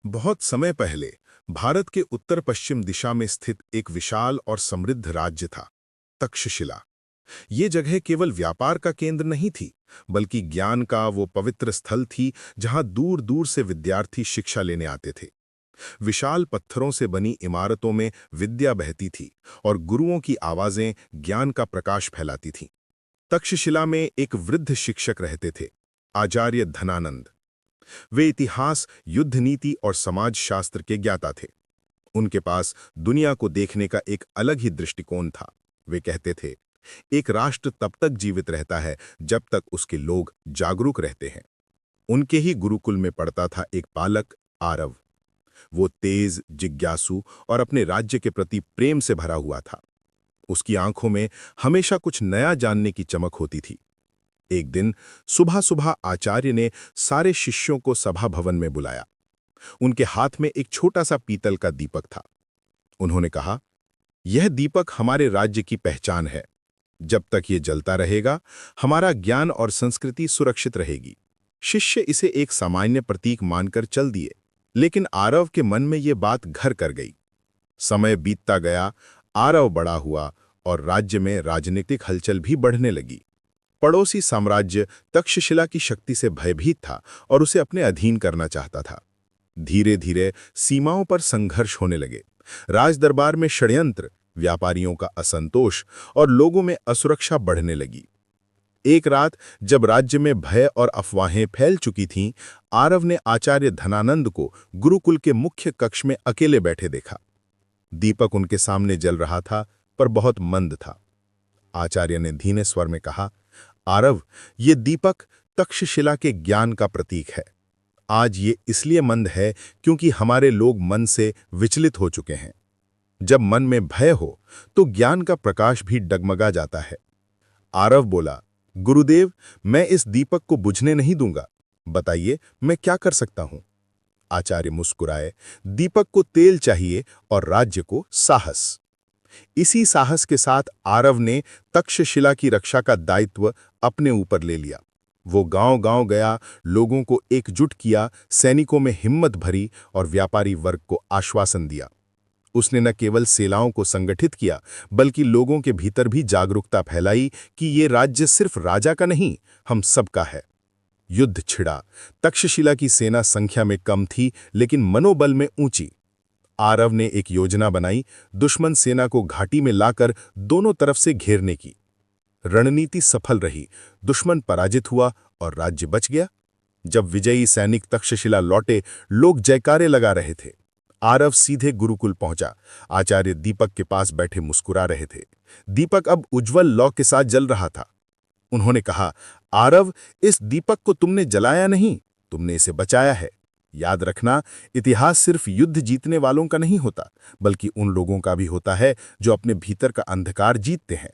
बहुत समय पहले भारत के उत्तर पश्चिम दिशा में स्थित एक विशाल और समृद्ध राज्य था, तक्षशिला। ये जगह केवल व्यापार का केंद्र नहीं थी, बल्कि ज्ञान का वो पवित्र स्थल थी जहां दूर दूर से विद्यार्थी शिक्षा लेने आते थे। विशाल पत्थरों से बनी इमारतों में विद्या बहती थी और गुरुओं की आवाजें ज्ञान का प्रकाश फैलाती थीं। तक्षशिला में एक वृद्ध शिक्षक रहते थे, आचार्य धनानंद। वे इतिहास, युद्ध नीति और समाज शास्त्र के ज्ञाता थे। उनके पास दुनिया को देखने का एक अलग ही दृष्टिकोण था। वे कहते थे, एक राष्ट्र तब तक जीवित रहता है जब तक उसके लोग जागरूक रहते हैं। उनके ही गुरुकुल में पढ़ता था एक बालक, आरव। वो तेज, जिज्ञासु और अपने राज्य के प्रति प्रेम से भरा हुआ था। उसकी आंखों में हमेशा कुछ नया जानने की चमक होती थी। एक दिन सुबह सुबह आचार्य ने सारे शिष्यों को सभा भवन में बुलाया। उनके हाथ में एक छोटा सा पीतल का दीपक था। उन्होंने कहा, यह दीपक हमारे राज्य की पहचान है। जब तक ये जलता रहेगा, हमारा ज्ञान और संस्कृति सुरक्षित रहेगी। शिष्य इसे एक सामान्य प्रतीक मानकर चल दिए, लेकिन आरव के मन में ये बात घर कर गई। समय बीतता गया, आरव बड़ा हुआ और राज्य में राजनीतिक हलचल भी बढ़ने लगी। पड़ोसी साम्राज्य तक्षशिला की शक्ति से भयभीत था और उसे अपने अधीन करना चाहता था। धीरे धीरे सीमाओं पर संघर्ष होने लगे। राजदरबार में षड्यंत्र, व्यापारियों का असंतोष और लोगों में असुरक्षा बढ़ने लगी। एक रात जब राज्य में भय और अफवाहें फैल चुकी थीं, आरव ने आचार्य धनानंद को गुरुकुल के मुख्य कक्ष में अकेले बैठे देखा। दीपक उनके सामने जल रहा था, पर बहुत मंद था। आचार्य ने धीमे स्वर में कहा, आरव, ये दीपक तक्षशिला के ज्ञान का प्रतीक है। आज ये इसलिए मंद है क्योंकि हमारे लोग मन से विचलित हो चुके हैं। जब मन में भय हो तो ज्ञान का प्रकाश भी डगमगा जाता है। आरव बोला, गुरुदेव, मैं इस दीपक को बुझने नहीं दूंगा। बताइए, मैं क्या कर सकता हूं? आचार्य मुस्कुराए, दीपक को तेल चाहिए और राज्य को साहस। इसी साहस के साथ आरव ने तक्षशिला की रक्षा का दायित्व अपने ऊपर ले लिया। वो गांव-गांव गया, लोगों को एकजुट किया, सैनिकों में हिम्मत भरी और व्यापारी वर्ग को आश्वासन दिया। उसने न केवल सेनाओं को संगठित किया, बल्कि लोगों के भीतर भी जागरूकता फैलाई कि ये राज्य सिर्फ राजा का नहीं, हम सबका है। युद्ध छिड़ा। तक्षशिला की सेना संख्या में कम थी, लेकिन मनोबल में ऊंची। आरव ने एक योजना बनाई, दुश्मन सेना को घाटी में लाकर दोनों तरफ से घेरने की। रणनीति सफल रही, दुश्मन पराजित हुआ और राज्य बच गया। जब विजयी सैनिक तक्षशिला लौटे, लोग जयकारे लगा रहे थे। आरव सीधे गुरुकुल पहुंचा। आचार्य दीपक के पास बैठे मुस्कुरा रहे थे। दीपक अब उज्जवल लौ के साथ जल रहा था। उन्होंने कहा, आरव, इस दीपक को तुमने जलाया नहीं, तुमने इसे बचाया है। याद रखना, इतिहास सिर्फ युद्ध जीतने वालों का नहीं होता, बल्कि उन लोगों का भी होता है जो अपने भीतर का अंधकार जीतते हैं।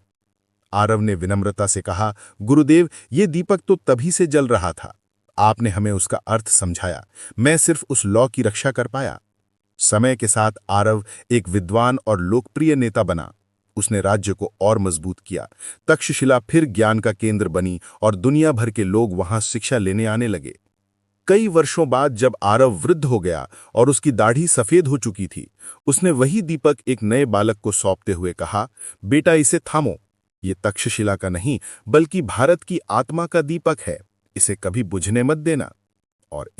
आरव ने विनम्रता से कहा, गुरुदेव, ये दीपक तो तभी से जल रहा था। आपने हमें उसका अर्थ समझाया, मैं सिर्फ उस लौ की रक्षा कर पाया। समय के साथ आरव एक विद्वान और लोकप्रिय नेता बना। उसने राज्य को और मजबूत किया। तक्षशिला फिर ज्ञान का केंद्र बनी और दुनिया भर के लोग वहां शिक्षा लेने आने लगे। कई वर्षों बाद जब आरव वृद्ध हो गया और उसकी दाढ़ी सफेद हो चुकी थी, उसने वही दीपक एक नए बालक को सौंपते हुए कहा, बेटा, इसे थामो। ये तक्षशिला का नहीं, बल्कि भारत की आत्मा का दीपक है। इसे कभी बुझने मत देना। और इस